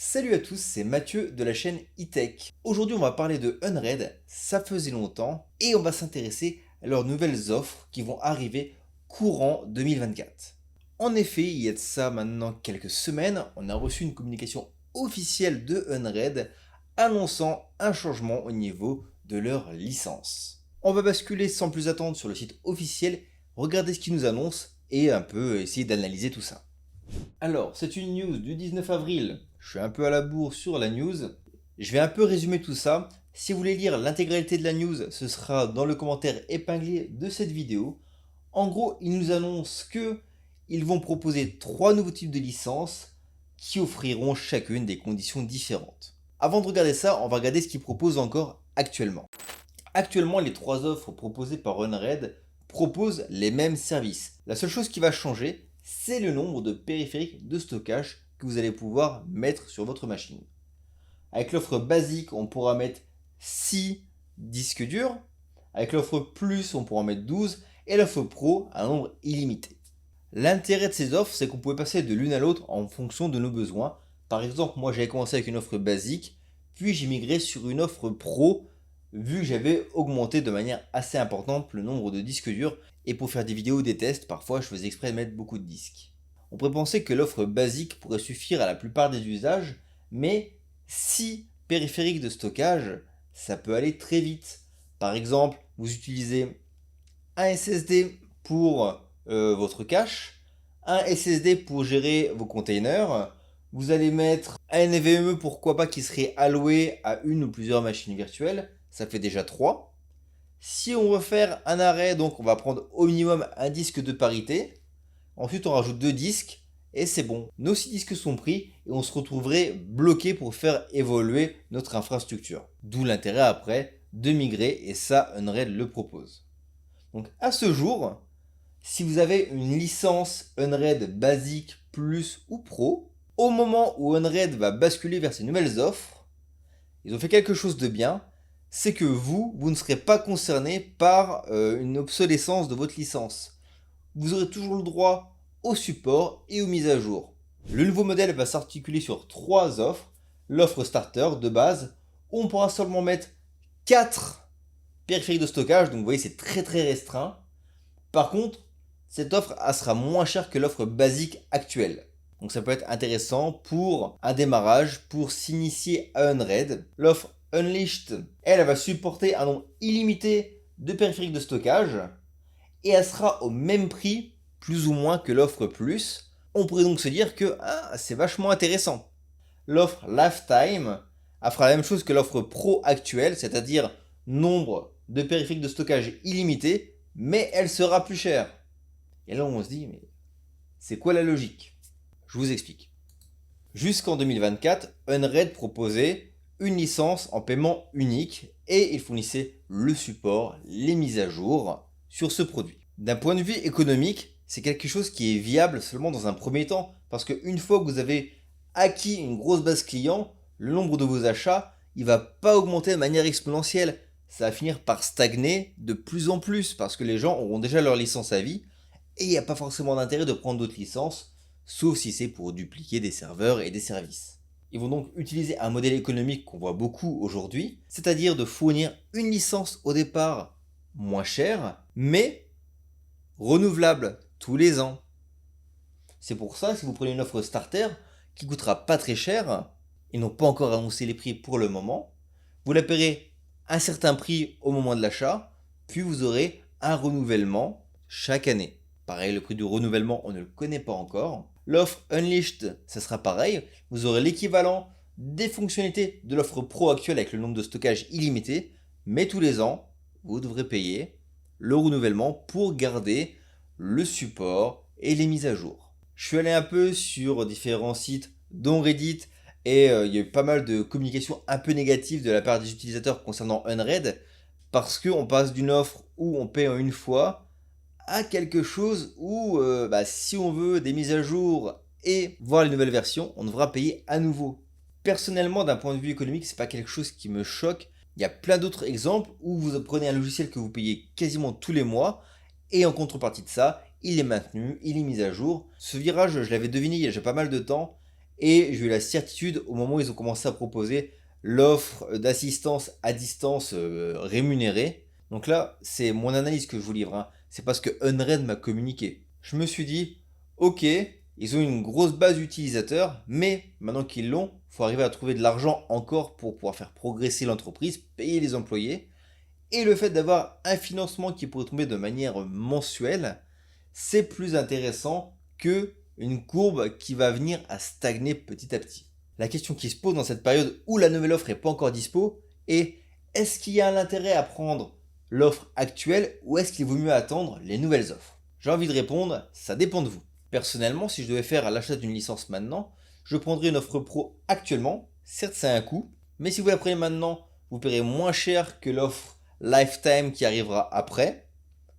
Salut à tous, c'est Mathieu de la chaîne eTech. Aujourd'hui on va parler de Unread, ça faisait longtemps, et on va s'intéresser à leurs nouvelles offres qui vont arriver courant 2024. En effet, il y a de ça maintenant quelques semaines, on a reçu une communication officielle de Unread annonçant un changement au niveau de leur licence. On va basculer sans plus attendre sur le site officiel, regarder ce qu'ils nous annoncent et un peu essayer d'analyser tout ça. Alors, c'est une news du 19 avril. Je suis un peu à la bourre sur la news. Je vais un peu résumer tout ça. Si vous voulez lire l'intégralité de la news, ce sera dans le commentaire épinglé de cette vidéo. En gros, ils nous annoncent que ils vont proposer 3 nouveaux types de licences qui offriront chacune des conditions différentes. Avant de regarder ça, on va regarder ce qu'ils proposent encore actuellement. Actuellement, les 3 offres proposées par Unread proposent les mêmes services. La seule chose qui va changer, c'est le nombre de périphériques de stockage que vous allez pouvoir mettre sur votre machine. Avec l'offre basique, on pourra mettre 6 disques durs. Avec l'offre Plus, on pourra en mettre 12. Et l'offre Pro, un nombre illimité. L'intérêt de ces offres, c'est qu'on pouvait passer de l'une à l'autre en fonction de nos besoins. Par exemple, moi j'avais commencé avec une offre basique, puis j'ai migré sur une offre Pro, vu que j'avais augmenté de manière assez importante le nombre de disques durs. Et pour faire des vidéos ou des tests, parfois je faisais exprès de mettre beaucoup de disques. On pourrait penser que l'offre basique pourrait suffire à la plupart des usages, mais 6 périphériques de stockage, ça peut aller très vite. Par exemple, vous utilisez un SSD pour votre cache, un SSD pour gérer vos containers, vous allez mettre un NVMe pourquoi pas qui serait alloué à une ou plusieurs machines virtuelles, ça fait déjà 3. Si on veut faire un arrêt, donc on va prendre au minimum un disque de parité. Ensuite, on rajoute 2 disques et c'est bon. Nos 6 disques sont pris et on se retrouverait bloqué pour faire évoluer notre infrastructure. D'où l'intérêt après de migrer et ça, Unread le propose. Donc à ce jour, si vous avez une licence Unread basique, plus ou pro, au moment où Unread va basculer vers ces nouvelles offres, ils ont fait quelque chose de bien, c'est que vous ne serez pas concerné par une obsolescence de votre licence. Vous aurez toujours le droit au support et aux mises à jour. Le nouveau modèle va s'articuler sur 3 offres. L'offre starter de base, où on pourra seulement mettre 4 périphériques de stockage, donc vous voyez c'est très restreint. Par contre, cette offre sera moins chère que l'offre basique actuelle. Donc ça peut être intéressant pour un démarrage, pour s'initier à Unread. L'offre Unleashed, elle va supporter un nombre illimité de périphériques de stockage et elle sera au même prix, plus ou moins, que l'offre Plus. On pourrait donc se dire que c'est vachement intéressant. L'offre Lifetime elle fera la même chose que l'offre Pro actuelle, c'est-à-dire nombre de périphériques de stockage illimité, mais elle sera plus chère. Et là on se dit, mais c'est quoi la logique? Je vous explique. Jusqu'en 2024, Unread proposait une licence en paiement unique et il fournissait le support, les mises à jour sur ce produit. D'un point de vue économique, c'est quelque chose qui est viable seulement dans un premier temps, parce qu'une fois que vous avez acquis une grosse base client, le nombre de vos achats, il va pas augmenter de manière exponentielle. Ça va finir par stagner de plus en plus, parce que les gens auront déjà leur licence à vie, et il n'y a pas forcément d'intérêt de prendre d'autres licences, sauf si c'est pour dupliquer des serveurs et des services. Ils vont donc utiliser un modèle économique qu'on voit beaucoup aujourd'hui, c'est-à-dire de fournir une licence au départ moins chère, mais renouvelable tous les ans. C'est pour ça que si vous prenez une offre starter qui coûtera pas très cher, ils n'ont pas encore annoncé les prix pour le moment, vous la paierez un certain prix au moment de l'achat, puis vous aurez un renouvellement chaque année. Pareil, le prix du renouvellement, on ne le connaît pas encore. L'offre Unleashed, ça sera pareil. Vous aurez l'équivalent des fonctionnalités de l'offre Pro actuelle avec le nombre de stockage illimité, mais tous les ans, vous devrez payer le renouvellement pour garder le support et les mises à jour. Je suis allé un peu sur différents sites, dont Reddit, et il y a eu pas mal de communications un peu négatives de la part des utilisateurs concernant Unread, parce qu'on passe d'une offre où on paye en une fois à quelque chose où si on veut des mises à jour et voir les nouvelles versions, on devra payer à nouveau. Personnellement, d'un point de vue économique, c'est pas quelque chose qui me choque. Il y a plein d'autres exemples où vous prenez un logiciel que vous payez quasiment tous les mois et en contrepartie de ça, il est maintenu, il est mis à jour. Ce virage, je l'avais deviné il y a déjà pas mal de temps et j'ai eu la certitude au moment où ils ont commencé à proposer l'offre d'assistance à distance rémunérée. Donc là, c'est mon analyse que je vous livre, hein. C'est parce que Unread m'a communiqué. Je me suis dit, ok, ils ont une grosse base d'utilisateurs, mais maintenant qu'ils l'ont, il faut arriver à trouver de l'argent encore pour pouvoir faire progresser l'entreprise, payer les employés. Et le fait d'avoir un financement qui pourrait tomber de manière mensuelle, c'est plus intéressant que une courbe qui va venir à stagner petit à petit. La question qui se pose dans cette période où la nouvelle offre n'est pas encore dispo est: est-ce qu'il y a un intérêt à prendre l'offre actuelle ou est-ce qu'il vaut mieux attendre les nouvelles offres? J'ai envie de répondre, ça dépend de vous. Personnellement, si je devais faire l'achat d'une licence maintenant, je prendrais une offre pro actuellement. Certes, c'est un coût, mais si vous la prenez maintenant, vous paierez moins cher que l'offre Lifetime qui arrivera après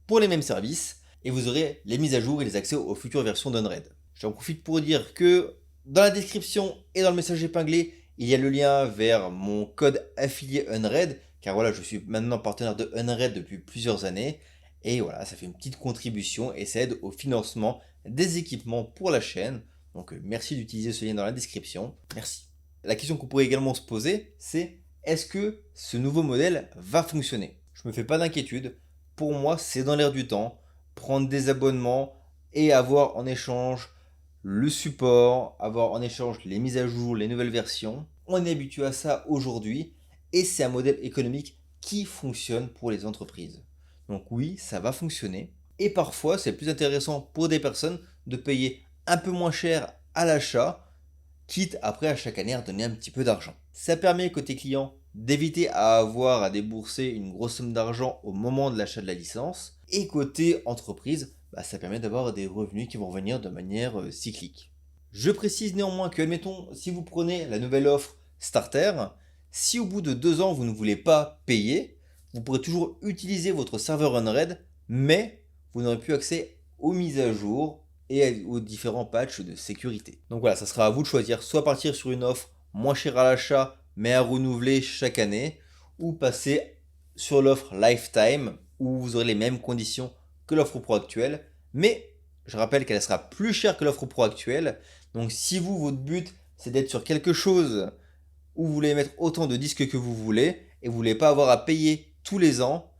pour les mêmes services et vous aurez les mises à jour et les accès aux futures versions d'Unread. J'en profite pour dire que dans la description et dans le message épinglé, il y a le lien vers mon code affilié Unread, car voilà, je suis maintenant partenaire de Unread depuis plusieurs années, et voilà, ça fait une petite contribution et ça aide au financement des équipements pour la chaîne. Donc merci d'utiliser ce lien dans la description, merci. La question qu'on pourrait également se poser, c'est: est-ce que ce nouveau modèle va fonctionner? Je ne me fais pas d'inquiétude, pour moi c'est dans l'air du temps, prendre des abonnements et avoir en échange le support, avoir en échange les mises à jour, les nouvelles versions. On est habitué à ça aujourd'hui et c'est un modèle économique qui fonctionne pour les entreprises. Donc oui, ça va fonctionner et parfois c'est plus intéressant pour des personnes de payer un peu moins cher à l'achat, quitte après à chaque année à donner un petit peu d'argent. Ça permet côté client d'éviter à avoir à débourser une grosse somme d'argent au moment de l'achat de la licence. Et côté entreprise, ça permet d'avoir des revenus qui vont revenir de manière cyclique. Je précise néanmoins que, admettons, si vous prenez la nouvelle offre Starter, si au bout de 2 ans vous ne voulez pas payer, vous pourrez toujours utiliser votre serveur Unread, mais vous n'aurez plus accès aux mises à jour et aux différents patchs de sécurité. Donc voilà, ça sera à vous de choisir, soit partir sur une offre moins chère à l'achat mais à renouveler chaque année, ou passer sur l'offre Lifetime où vous aurez les mêmes conditions que l'offre pro actuelle, mais je rappelle qu'elle sera plus chère que l'offre pro actuelle. Donc si vous, votre but c'est d'être sur quelque chose où vous voulez mettre autant de disques que vous voulez et vous voulez pas avoir à payer tous les ans,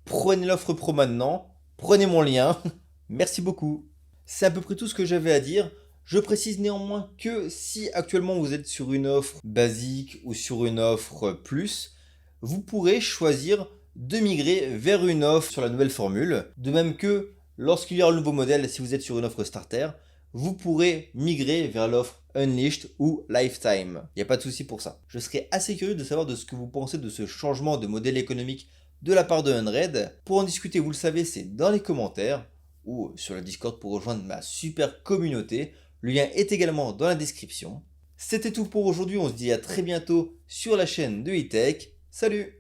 prenez l'offre pro maintenant, prenez mon lien, merci beaucoup. C'est à peu près tout ce que j'avais à dire. Je précise néanmoins que si actuellement vous êtes sur une offre basique ou sur une offre plus, vous pourrez choisir de migrer vers une offre sur la nouvelle formule. De même que lorsqu'il y aura le nouveau modèle, si vous êtes sur une offre starter, vous pourrez migrer vers l'offre Unleashed ou Lifetime. Il n'y a pas de souci pour ça. Je serais assez curieux de savoir de ce que vous pensez de ce changement de modèle économique de la part de Unread. Pour en discuter, vous le savez, c'est dans les commentaires ou sur le Discord pour rejoindre ma super communauté. Le lien est également dans la description. C'était tout pour aujourd'hui, on se dit à très bientôt sur la chaîne de E-Tech. Salut!